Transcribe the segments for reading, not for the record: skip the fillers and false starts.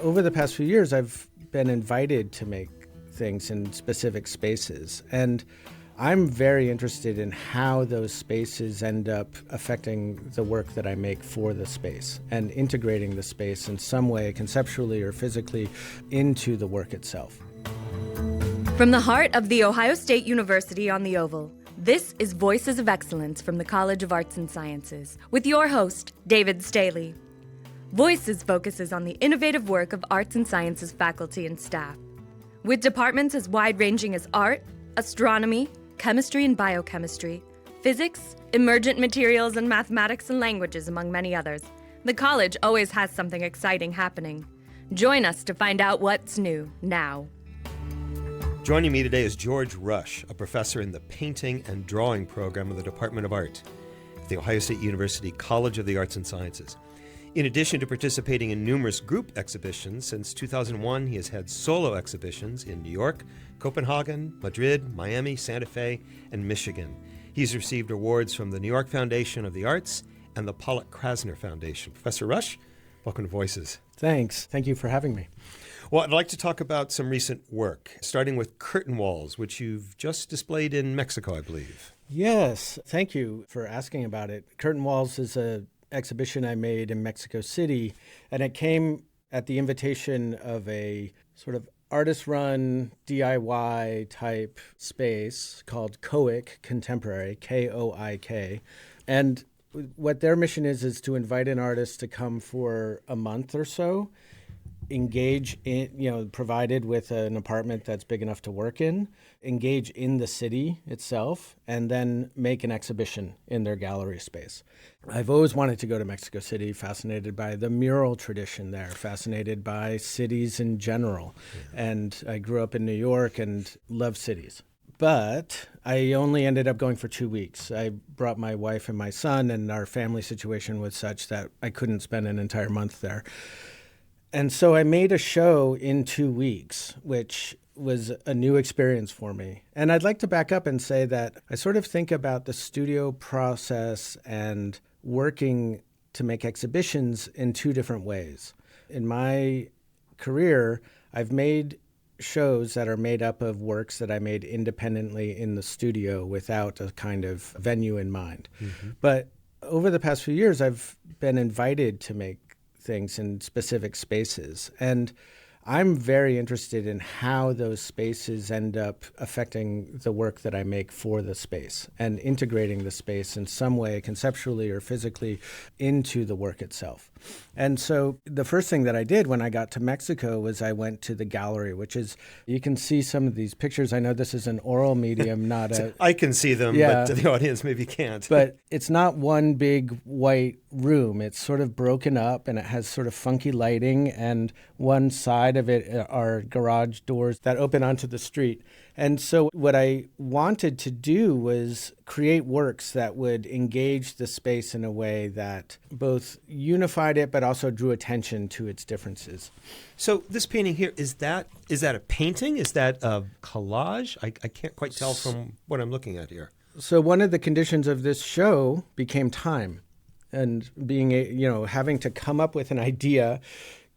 over the past few years, I've been invited to make things in specific spaces. And I'm very interested in how those spaces end up affecting the work that I make for the space and integrating the space in some way, conceptually or physically, into the work itself. From the heart of The Ohio State University on the Oval, this is Voices of Excellence from the College of Arts and Sciences, with your host, David Staley. Voices focuses on the innovative work of arts and sciences faculty and staff, with departments as wide-ranging as art, astronomy, chemistry and biochemistry, physics, emergent materials, and mathematics and languages, among many others. The college always has something exciting happening. Join us to find out what's new now. Joining me today is George Rush, a professor in the Painting and Drawing program of the Department of Art at the Ohio State University College of the Arts and Sciences. In addition to participating in numerous group exhibitions, since 2001 he has had solo exhibitions in New York, Copenhagen, Madrid, Miami, Santa Fe, and Michigan. He's received awards from the New York Foundation of the Arts and the Pollock Krasner Foundation. Professor Rush, welcome to Voices. Thanks. Thank you for having me. Well, I'd like to talk about some recent work, starting with Curtain Walls, which you've just displayed in Mexico, I believe. Yes. Thank you for asking about it. Curtain Walls is an exhibition I made in Mexico City, and it came at the invitation of a sort of artist-run DIY type space called Koik Contemporary, Koik. And what their mission is to invite an artist to come for a month or so, engage in, provided with an apartment that's big enough to work in, engage in the city itself, and then make an exhibition in their gallery space. I've always wanted to go to Mexico City, fascinated by the mural tradition there, fascinated by cities in general. Yeah. And I grew up in New York and love cities. But I only ended up going for 2 weeks. I brought my wife and my son, and our family situation was such that I couldn't spend an entire month there. And so I made a show in 2 weeks, which was a new experience for me. And I'd like to back up and say that I sort of think about the studio process and working to make exhibitions in two different ways. In my career, I've made shows that are made up of works that I made independently in the studio without a kind of venue in mind. Mm-hmm. But over the past few years, I've been invited to make things in specific spaces. And I'm very interested in how those spaces end up affecting the work that I make for the space and integrating the space in some way, conceptually or physically, into the work itself. And so the first thing that I did when I got to Mexico was I went to the gallery, which is, you can see some of these pictures. I know this is an oral medium, not a... I can see them, yeah, but the audience maybe can't. But it's not one big white room. It's sort of broken up, and it has sort of funky lighting, and one side of it are garage doors that open onto the street. And so what I wanted to do was create works that would engage the space in a way that both unified it but also drew attention to its differences. So this painting here, is that a painting? Is that a collage? I can't quite tell from what I'm looking at here. So one of the conditions of this show became time, and having to come up with an idea,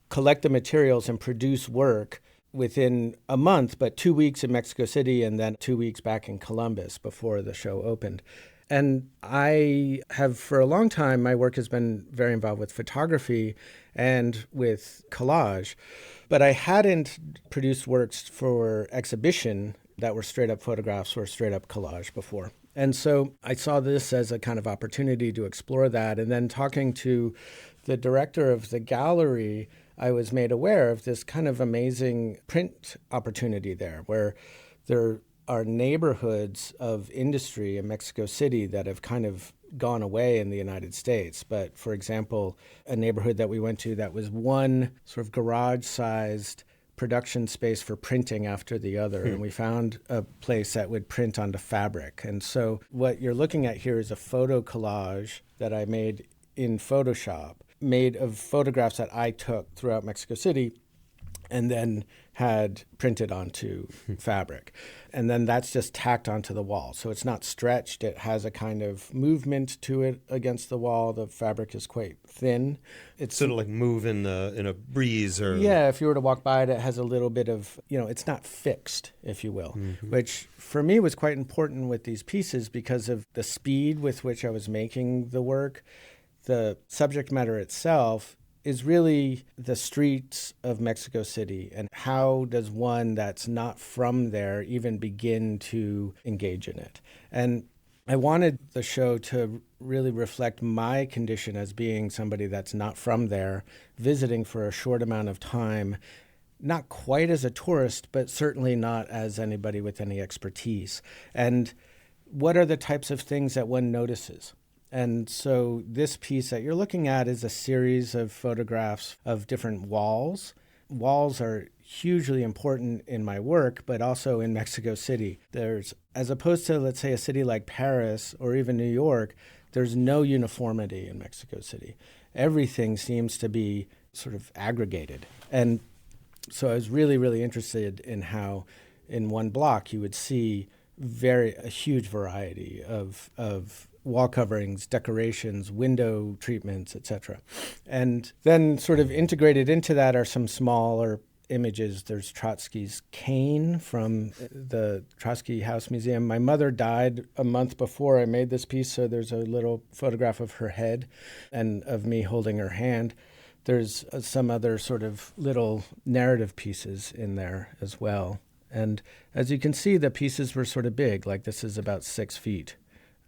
collect the materials, and produce work within a month, but 2 weeks in Mexico City and then 2 weeks back in Columbus before the show opened. And I have, for a long time, my work has been very involved with photography and with collage, but I hadn't produced works for exhibition that were straight up photographs or straight up collage before. And so I saw this as a kind of opportunity to explore that. And then talking to the director of the gallery, I was made aware of this kind of amazing print opportunity there, where there are neighborhoods of industry in Mexico City that have kind of gone away in the United States. But for example, a neighborhood that we went to that was one sort of garage-sized production space for printing after the other. And we found a place that would print onto fabric. And so what you're looking at here is a photo collage that I made in Photoshop, made of photographs that I took throughout Mexico City. and then had printed onto fabric. And then that's just tacked onto the wall. So it's not stretched. It has a kind of movement to it against the wall. The fabric is quite thin. It's sort of like move in a breeze or... Yeah, if you were to walk by it has a little bit of, it's not fixed, if you will, which for me was quite important with these pieces because of the speed with which I was making the work. The subject matter itself is really the streets of Mexico City, and how does one that's not from there even begin to engage in it? And I wanted the show to really reflect my condition as being somebody that's not from there, visiting for a short amount of time, not quite as a tourist, but certainly not as anybody with any expertise. And what are the types of things that one notices? And so this piece that you're looking at is a series of photographs of different walls. Walls are hugely important in my work, but also in Mexico City. There's, as opposed to, let's say, a city like Paris or even New York, there's no uniformity in Mexico City. Everything seems to be sort of aggregated. And so I was really, really interested in how in one block you would see a huge variety of wall coverings, decorations, window treatments, etc. And then sort of integrated into that are some smaller images. There's Trotsky's cane from the Trotsky House Museum. My mother died a month before I made this piece, so there's a little photograph of her head and of me holding her hand. There's some other sort of little narrative pieces in there as well. And as you can see, the pieces were sort of big, like this is about 6 feet.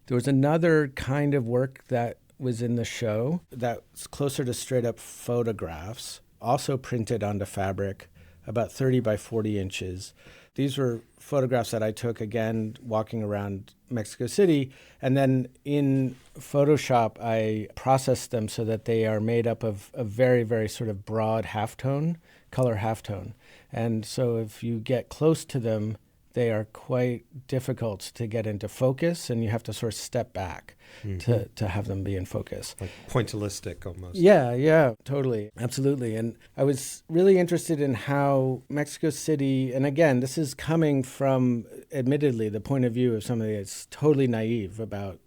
There was another kind of work that was in the show that's closer to straight up photographs, also printed onto fabric, about 30 by 40 inches. These were photographs that I took, again, walking around Mexico City. And then in Photoshop, I processed them so that they are made up of a very, very sort of broad halftone, color halftone. And so if you get close to them, they are quite difficult to get into focus, and you have to sort of step back to have them be in focus. Like pointillistic almost. Yeah, totally. Absolutely. And I was really interested in how Mexico City, and again, this is coming from, admittedly, the point of view of somebody that's totally naive about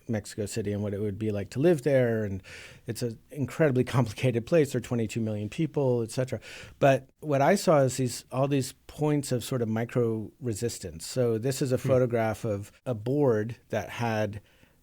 Mexico City and what it would be like to live there. And it's an incredibly complicated place. There are 22 million people, et cetera. But what I saw is all these points of sort of micro resistance. So this is a photograph of a board that had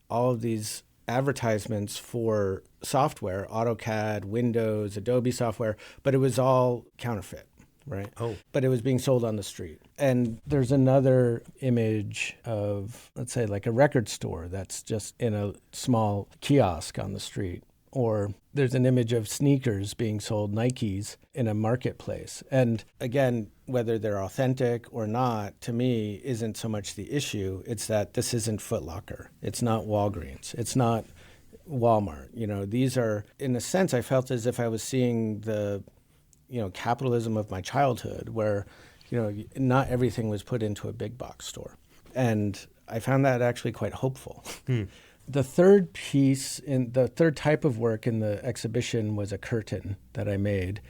all of these advertisements for software, AutoCAD, Windows, Adobe software, but it was all counterfeit. Right. Oh. But it was being sold on the street. And there's another image of, let's say, like a record store that's just in a small kiosk on the street. Or there's an image of sneakers being sold, Nikes, in a marketplace. And again, whether they're authentic or not, to me, isn't so much the issue. It's that this isn't Foot Locker. It's not Walgreens. It's not Walmart. These are, in a sense, I felt as if I was seeing the capitalism of my childhood, where, not everything was put into a big box store. And I found that actually quite hopeful. The third piece, the third type of work in the exhibition was a curtain that I made.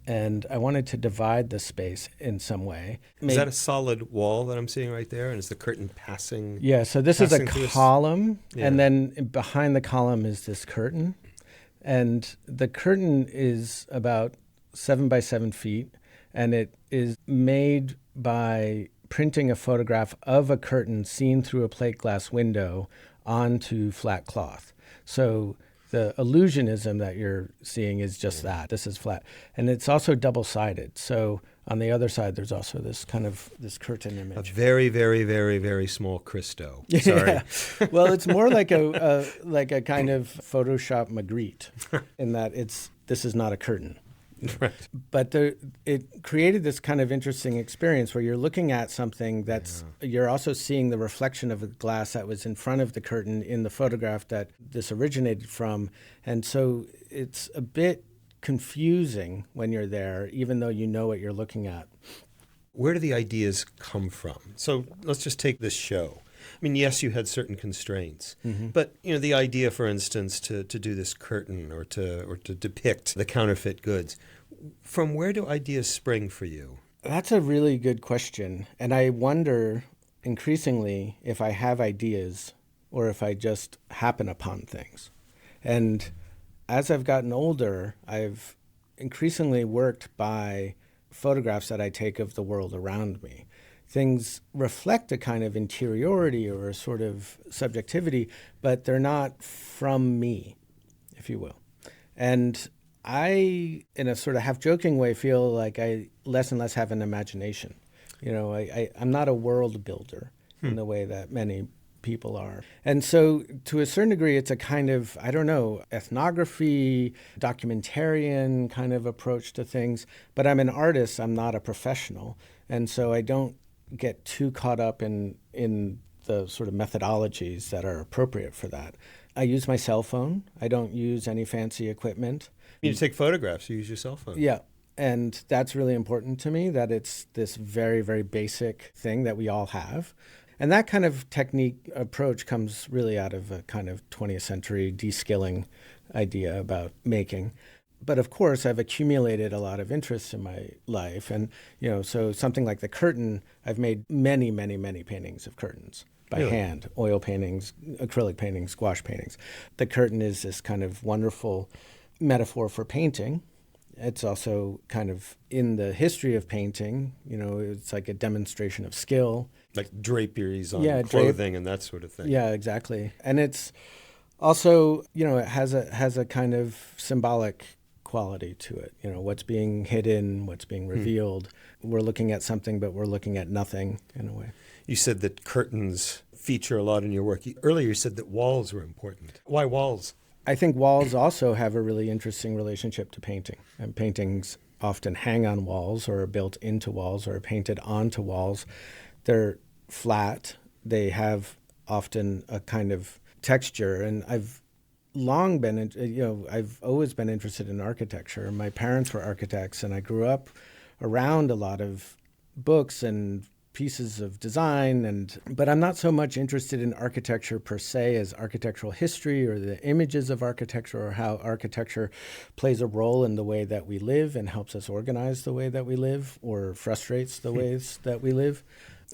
And I wanted to divide the space in some way. Is that a solid wall that I'm seeing right there? And is the curtain passing? Yeah, so this is a column, Yeah. and then behind the column is this curtain. And the curtain is about 7 by 7 feet, and it is made by printing a photograph of a curtain seen through a plate glass window onto flat cloth. So the illusionism that you're seeing is just that. This is flat. And it's also double-sided. So on the other side, there's also this curtain image. A very, very, very, very small Christo. Sorry. Yeah. Well, it's more like a kind of Photoshop Magritte in that this is not a curtain. Right. But it created this kind of interesting experience where you're looking at something that's, you're also seeing the reflection of a glass that was in front of the curtain in the photograph that this originated from. And so it's a bit confusing when you're there, even though you know what you're looking at. Where do the ideas come from? So let's just take this show. I mean, yes, you had certain constraints, but the idea, for instance, to do this curtain or to depict the counterfeit goods, From where do ideas spring for you? That's a really good question. And I wonder increasingly if I have ideas or if I just happen upon things. And as I've gotten older, I've increasingly worked by photographs that I take of the world around me. Things reflect a kind of interiority or a sort of subjectivity, but they're not from me, if you will. And I, in a sort of half-joking way, feel like I less and less have an imagination. You know, I'm not a world builder in the way that many people are. And so to a certain degree, it's a kind of, I don't know, ethnography, documentarian kind of approach to things. But I'm an artist, I'm not a professional. And so I don't get too caught up in the sort of methodologies that are appropriate for that. I use my cell phone. I don't use any fancy equipment. You take photographs, you use your cell phone. Yeah. And that's really important to me, that it's this very, very basic thing that we all have. And that kind of technique approach comes really out of a kind of 20th century de-skilling idea about making. But of course, I've accumulated a lot of interest in my life. And, you know, so something like the curtain, I've made many, many, many paintings of curtains by hand, oil paintings, acrylic paintings, gouache paintings. The curtain is this kind of wonderful metaphor for painting. It's also kind of in the history of painting, you know, it's like a demonstration of skill. Like draperies on clothing and that sort of thing. Yeah, exactly. And it's also, you know, it has a kind of symbolic quality to it. You know, what's being hidden, what's being revealed. We're looking at something, but we're looking at nothing in a way. You said that curtains feature a lot in your work. Earlier you said that walls were important. Why walls? I think walls also have a really interesting relationship to painting. And paintings often hang on walls or are built into walls or are painted onto walls. They're flat. They have often a kind of texture. And I've long been, I've always been interested in architecture. My parents were architects, and I grew up around a lot of books and pieces of design, but I'm not so much interested in architecture per se as architectural history or the images of architecture or how architecture plays a role in the way that we live and helps us organize the way that we live or frustrates the ways that we live.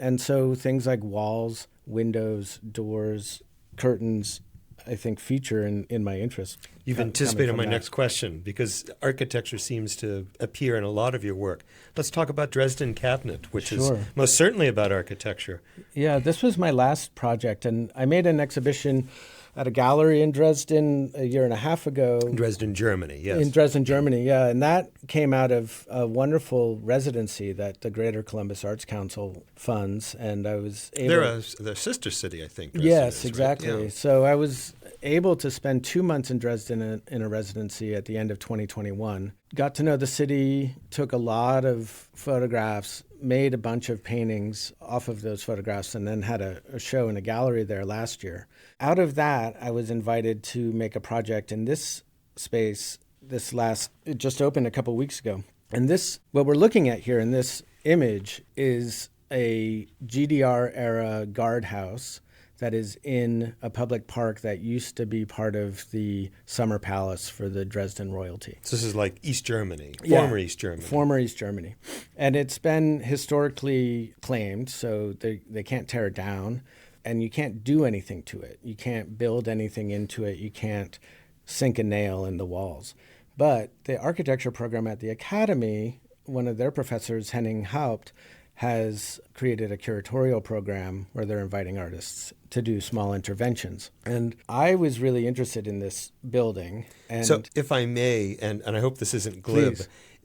And so things like walls, windows, doors, curtains, I think feature in my interest. You've anticipated my next question, because architecture seems to appear in a lot of your work. Let's talk about Dresden Cabinet, which is most certainly about architecture. Yeah, this was my last project, and I made an exhibition at a gallery in Dresden a year and a half ago. In Dresden, Germany, yes. In Dresden, Germany, yeah. And that came out of a wonderful residency that the Greater Columbus Arts Council funds. And I was able... They're a sister city, I think. Dresden yes, is, exactly. Right? Yeah. So I was able to spend 2 months in Dresden in a residency at the end of 2021. Got to know the city, took a lot of photographs, made a bunch of paintings off of those photographs, and then had a show in a gallery there last year. Out of that, I was invited to make a project in this space. It just opened a couple weeks ago. And what we're looking at here in this image is a GDR era guardhouse that is in a public park that used to be part of the summer palace for the Dresden royalty. So this is like East Germany, former East Germany. Former East Germany. And it's been historically claimed, so they can't tear it down, and you can't do anything to it. You can't build anything into it. You can't sink a nail in the walls. But the architecture program at the Academy, one of their professors, Henning Haupt, has created a curatorial program where they're inviting artists to do small interventions. And I was really interested in this building. And so if I may, and I hope this isn't glib,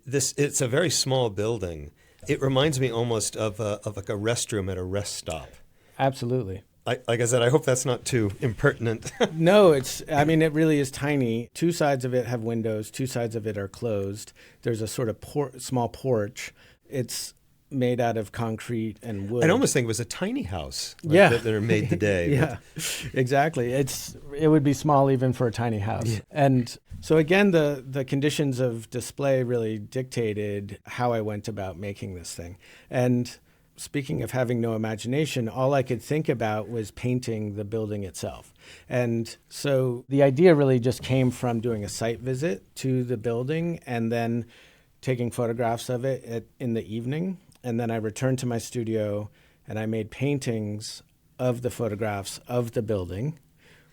it's a very small building. It reminds me almost of like a restroom at a rest stop. Absolutely. Like I said, I hope that's not too impertinent. No, it really is tiny. 2 sides of it have windows, 2 sides of it are closed. There's a sort of small porch. It's made out of concrete and wood. I almost think it was a tiny house that are made today. Yeah, exactly. It would be small even for a tiny house. Yeah. And so again, the conditions of display really dictated how I went about making this thing. And speaking of having no imagination, all I could think about was painting the building itself. And so the idea really just came from doing a site visit to the building and then taking photographs of it in the evening. And then I returned to my studio and I made paintings of the photographs of the building,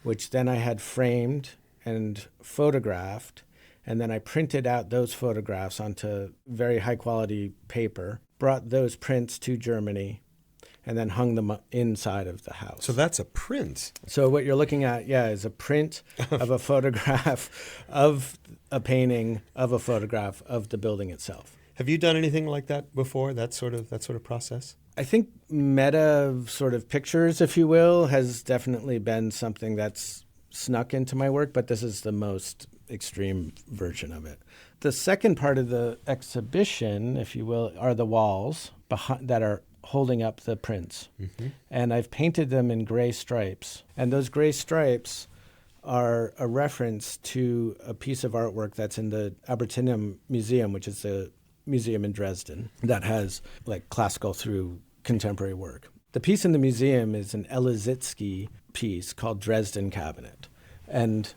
which then I had framed and photographed. And then I printed out those photographs onto very high quality paper, brought those prints to Germany, and then hung them inside of the house. So that's a print. So what you're looking at, is a print of a photograph of a painting of a photograph of the building itself. Have you done anything like that before, that sort of process? I think meta sort of pictures, if you will, has definitely been something that's snuck into my work, but this is the most extreme version of it. The second part of the exhibition, if you will, are the walls that are holding up the prints. Mm-hmm. And I've painted them in gray stripes. And those gray stripes are a reference to a piece of artwork that's in the Albertinum Museum, which is a museum in Dresden that has like classical through contemporary work. The piece in the museum is an Elizitsky piece called Dresden Cabinet. And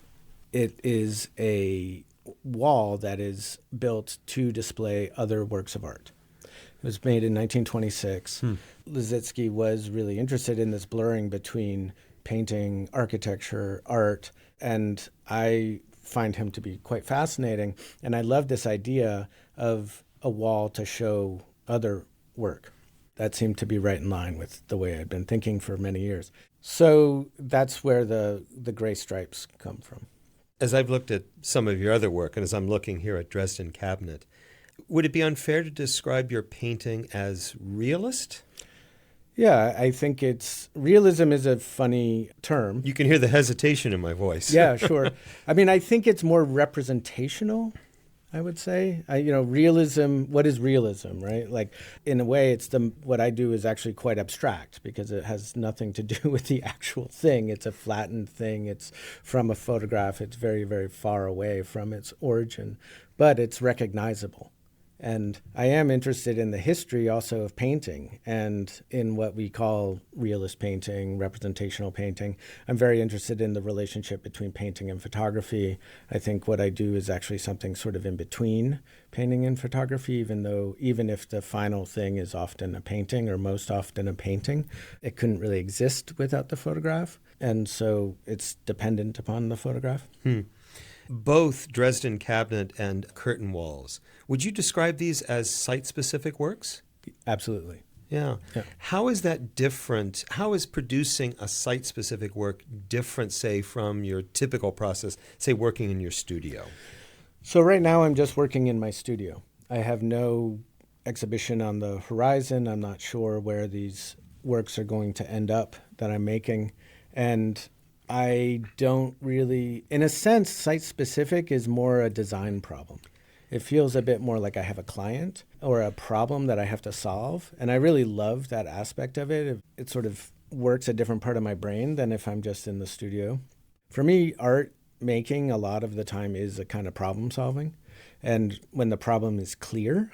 it is a wall that is built to display other works of art. It was made in 1926. Liszewski was really interested in this blurring between painting, architecture, art, and I find him to be quite fascinating. And I love this idea of a wall to show other work. That seemed to be right in line with the way I'd been thinking for many years. So that's where the gray stripes come from. As I've looked at some of your other work, and as I'm looking here at Dresden Cabinet, would it be unfair to describe your painting as realist? Yeah, I think realism is a funny term. You can hear the hesitation in my voice. Yeah, sure. I mean, I think it's more representational, I would say. Realism, what is realism, right? Like, in a way, what I do is actually quite abstract because it has nothing to do with the actual thing. It's a flattened thing. It's from a photograph. It's very, very far away from its origin, but it's recognizable. And I am interested in the history also of painting and in what we call realist painting, representational painting. I'm very interested in the relationship between painting and photography. I think what I do is actually something sort of in between painting and photography, even if the final thing is often a painting or most often a painting, it couldn't really exist without the photograph. And so it's dependent upon the photograph. Both Dresden Cabinet and Curtain Walls, would you describe these as site-specific works? Absolutely. Yeah. How is that different? How is producing a site-specific work different, say, from your typical process, say, working in your studio? So right now I'm just working in my studio. I have no exhibition on the horizon. I'm not sure where these works are going to end up that I'm making. And I don't really, in a sense, site-specific is more a design problem. It feels a bit more like I have a client or a problem that I have to solve. And I really love that aspect of it. It sort of works a different part of my brain than if I'm just in the studio. For me, art making a lot of the time is a kind of problem solving. And when the problem is clear,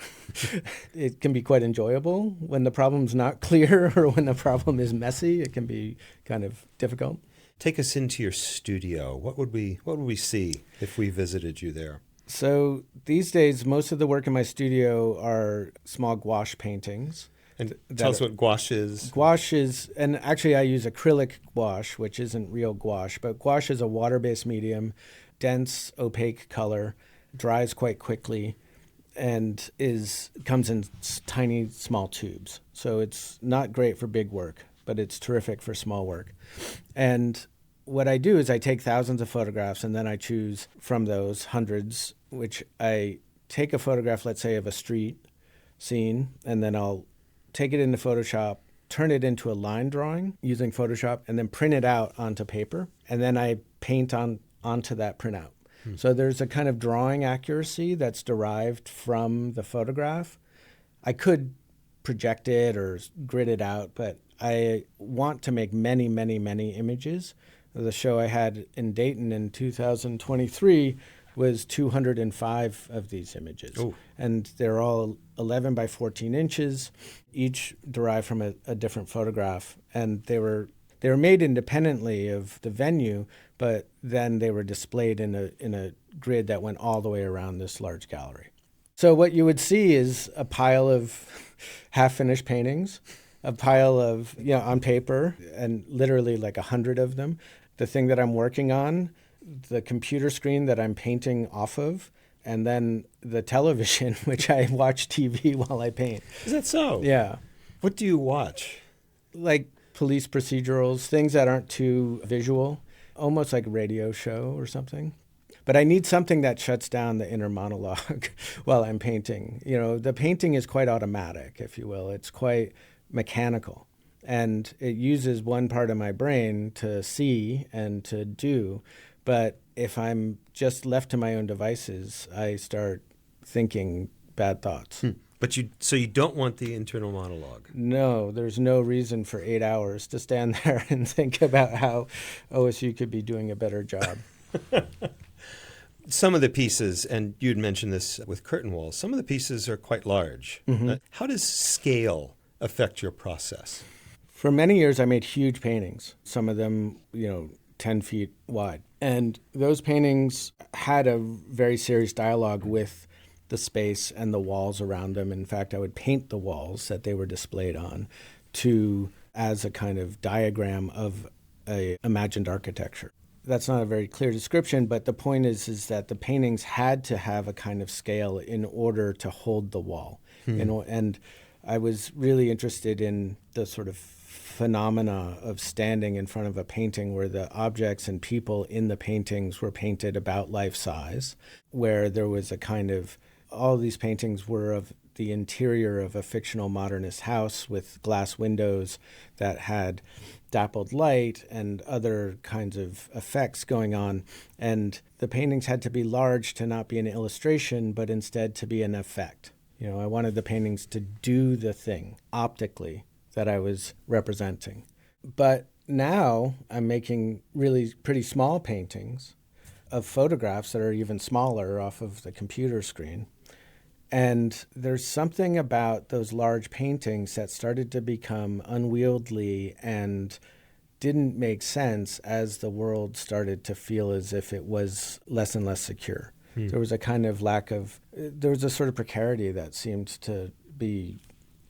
it can be quite enjoyable. When the problem's not clear or when the problem is messy, it can be kind of difficult. Take us into your studio. What would we see if we visited you there? So these days, most of the work in my studio are small gouache paintings. And tell us what gouache is. Gouache is, and actually I use acrylic gouache, which isn't real gouache, but gouache is a water-based medium, dense, opaque color, dries quite quickly, and comes in tiny, small tubes. So it's not great for big work, but it's terrific for small work. And what I do is I take thousands of photographs and then I choose from those hundreds, which I take a photograph, let's say, of a street scene, and then I'll take it into Photoshop, turn it into a line drawing using Photoshop, and then print it out onto paper. And then I paint onto that printout. So there's a kind of drawing accuracy that's derived from the photograph. I could project it or grid it out, but I want to make many, many, many images. The show I had in Dayton in 2023 was 205 of these images. Ooh. And they're all 11 by 14 inches, each derived from a different photograph. And they were made independently of the venue, but then they were displayed in a grid that went all the way around this large gallery. So what you would see is a pile of half-finished paintings, a pile of, on paper, and literally like 100 of them. The thing that I'm working on, the computer screen that I'm painting off of, and then the television, which I watch TV while I paint. Is that so? Yeah. What do you watch? Like police procedurals, things that aren't too visual, almost like a radio show or something. But I need something that shuts down the inner monologue while I'm painting. The painting is quite automatic, if you will. It's quite mechanical. And it uses one part of my brain to see and to do. But if I'm just left to my own devices, I start thinking bad thoughts. But you don't want the internal monologue? No, there's no reason for 8 hours to stand there and think about how OSU could be doing a better job. Some of the pieces, and you'd mentioned this with curtain walls, some of the pieces are quite large. Mm-hmm. How does scale affect your process? For many years, I made huge paintings, some of them, 10 feet wide. And those paintings had a very serious dialogue with the space and the walls around them. In fact, I would paint the walls that they were displayed on as a kind of diagram of a imagined architecture. That's not a very clear description, but the point is that the paintings had to have a kind of scale in order to hold the wall. And I was really interested in the sort of phenomena of standing in front of a painting where the objects and people in the paintings were painted about life size, where there was a kind of, all these paintings were of the interior of a fictional modernist house with glass windows that had dappled light and other kinds of effects going on. And the paintings had to be large to not be an illustration, but instead to be an effect. I wanted the paintings to do the thing optically that I was representing. But now I'm making really pretty small paintings of photographs that are even smaller off of the computer screen. And there's something about those large paintings that started to become unwieldy and didn't make sense as the world started to feel as if it was less and less secure. There was a kind of there was a sort of precarity that seemed to be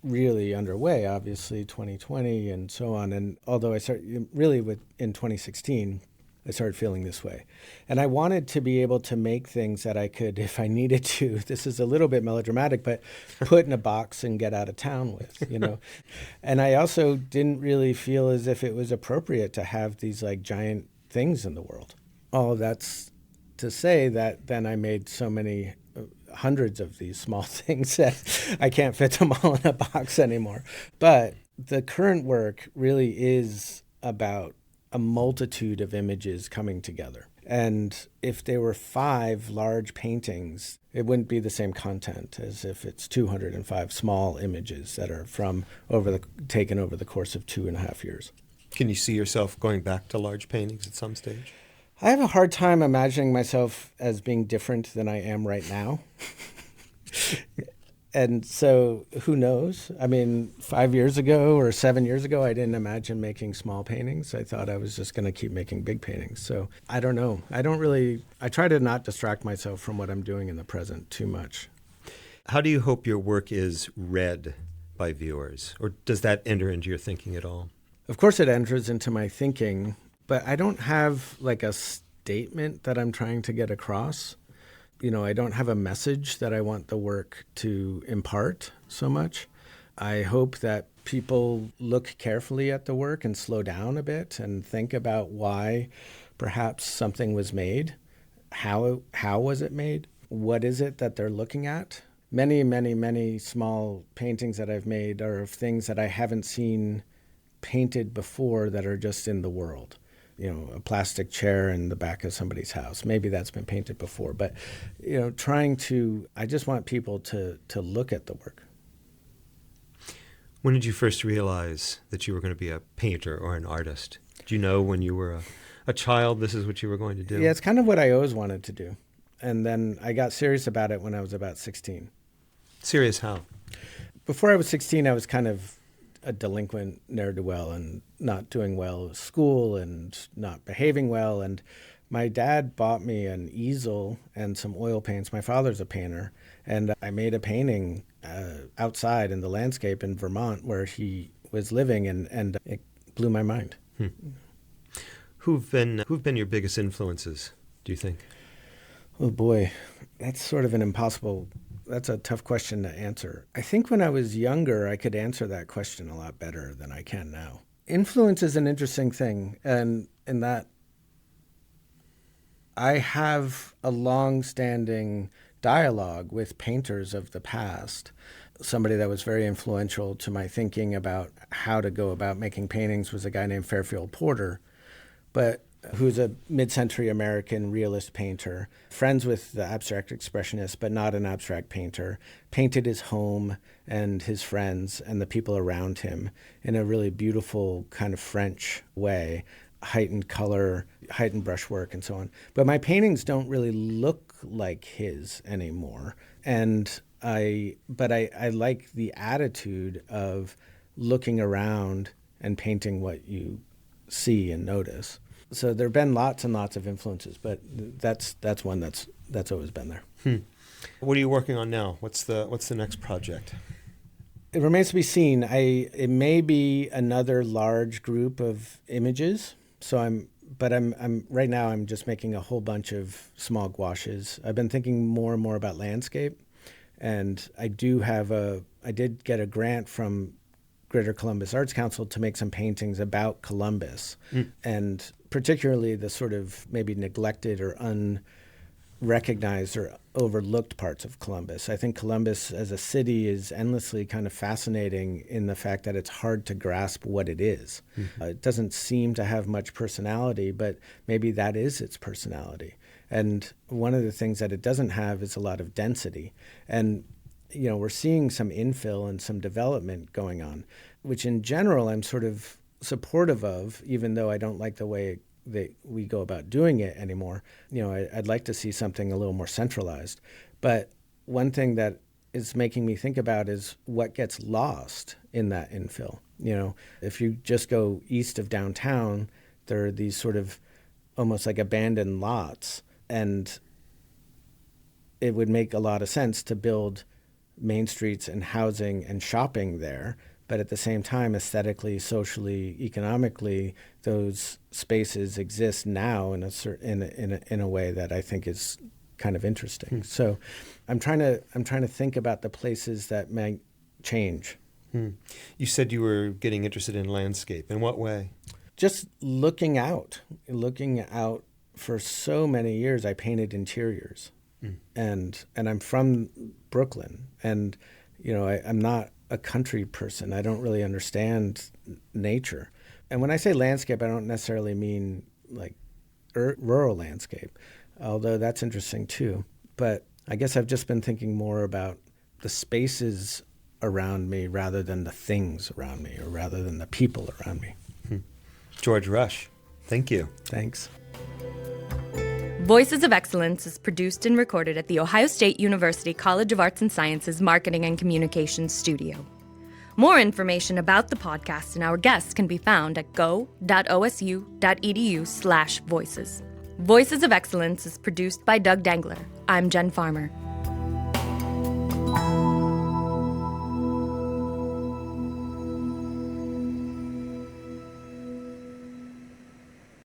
really underway, obviously, 2020 and so on. And although I started really in 2016, I started feeling this way. And I wanted to be able to make things that I could, if I needed to, this is a little bit melodramatic, but put in a box and get out of town with, And I also didn't really feel as if it was appropriate to have these like giant things in the world. All of that's to say that then I made so many hundreds of these small things that I can't fit them all in a box anymore. But the current work really is about a multitude of images coming together. And if there were 5 large paintings, it wouldn't be the same content as if it's 205 small images that are taken over the course of 2.5 years. Can you see yourself going back to large paintings at some stage? I have a hard time imagining myself as being different than I am right now. And so who knows? I mean, 5 years ago or 7 years ago, I didn't imagine making small paintings. I thought I was just going to keep making big paintings. So I don't know. I try to not distract myself from what I'm doing in the present too much. How do you hope your work is read by viewers? Or does that enter into your thinking at all? Of course it enters into my thinking, but I don't have like a statement that I'm trying to get across. I don't have a message that I want the work to impart so much. I hope that people look carefully at the work and slow down a bit and think about why perhaps something was made. How was it made? What is it that they're looking at? Many, many, many small paintings that I've made are of things that I haven't seen painted before that are just in the world. A plastic chair in the back of somebody's house. Maybe that's been painted before, but, I just want people to look at the work. When did you first realize that you were going to be a painter or an artist? Do you know when you were a child this is what you were going to do? Yeah, it's kind of what I always wanted to do. And then I got serious about it when I was about 16. Serious how? Before I was 16, I was kind of a delinquent ne'er-do-well and not doing well at school and not behaving well. And My dad bought me an easel and some oil paints. My father's a painter, and I made a painting outside in the landscape in Vermont where he was living, and it blew my mind. Who've been your biggest influences, do you think? Oh boy, that's sort of that's a tough question to answer. I think when I was younger, I could answer that question a lot better than I can now. Influence is an interesting thing, and in that I have a long-standing dialogue with painters of the past. Somebody that was very influential to my thinking about how to go about making paintings was a guy named Fairfield Porter, but who's a mid-century American realist painter, friends with the abstract expressionist, but not an abstract painter, painted his home and his friends and the people around him in a really beautiful kind of French way, heightened color, heightened brushwork, and so on. But my paintings don't really look like his anymore. But I like the attitude of looking around and painting what you see and notice. So there have been lots and lots of influences, but that's one that's always been there. What are you working on now? What's the next project? It remains to be seen. It may be another large group of images. So I'm right now I'm just making a whole bunch of small gouaches. I've been thinking more and more about landscape, and I did get a grant from Greater Columbus Arts Council to make some paintings about Columbus, and particularly the sort of maybe neglected or unrecognized or overlooked parts of Columbus. I think Columbus as a city is endlessly kind of fascinating in the fact that it's hard to grasp what it is. It doesn't seem to have much personality, but maybe that is its personality. And one of the things that it doesn't have is a lot of density. And we're seeing some infill and some development going on, which in general I'm sort of supportive of, even though I don't like the way that we go about doing it anymore. I'd like to see something a little more centralized. But one thing that is making me think about is what gets lost in that infill. If you just go east of downtown, there are these sort of almost like abandoned lots, and it would make a lot of sense to build main streets and housing and shopping there. But at the same time, aesthetically, socially, economically, those spaces exist now in a way that I think is kind of interesting. So I'm trying to think about the places that might change. You said you were getting interested in landscape. In what way? Just looking out. For so many years, I painted interiors, and I'm from Brooklyn, and I'm not a country person. I don't really understand nature. And when I say landscape, I don't necessarily mean like rural landscape, although that's interesting too. But I guess I've just been thinking more about the spaces around me rather than the things around me, or rather than the people around me. George Rush, thank you. Thanks. Voices of Excellence is produced and recorded at the Ohio State University College of Arts and Sciences Marketing and Communications Studio. More information about the podcast and our guests can be found at go.osu.edu/voices. Voices of Excellence is produced by Doug Dangler. I'm Jen Farmer.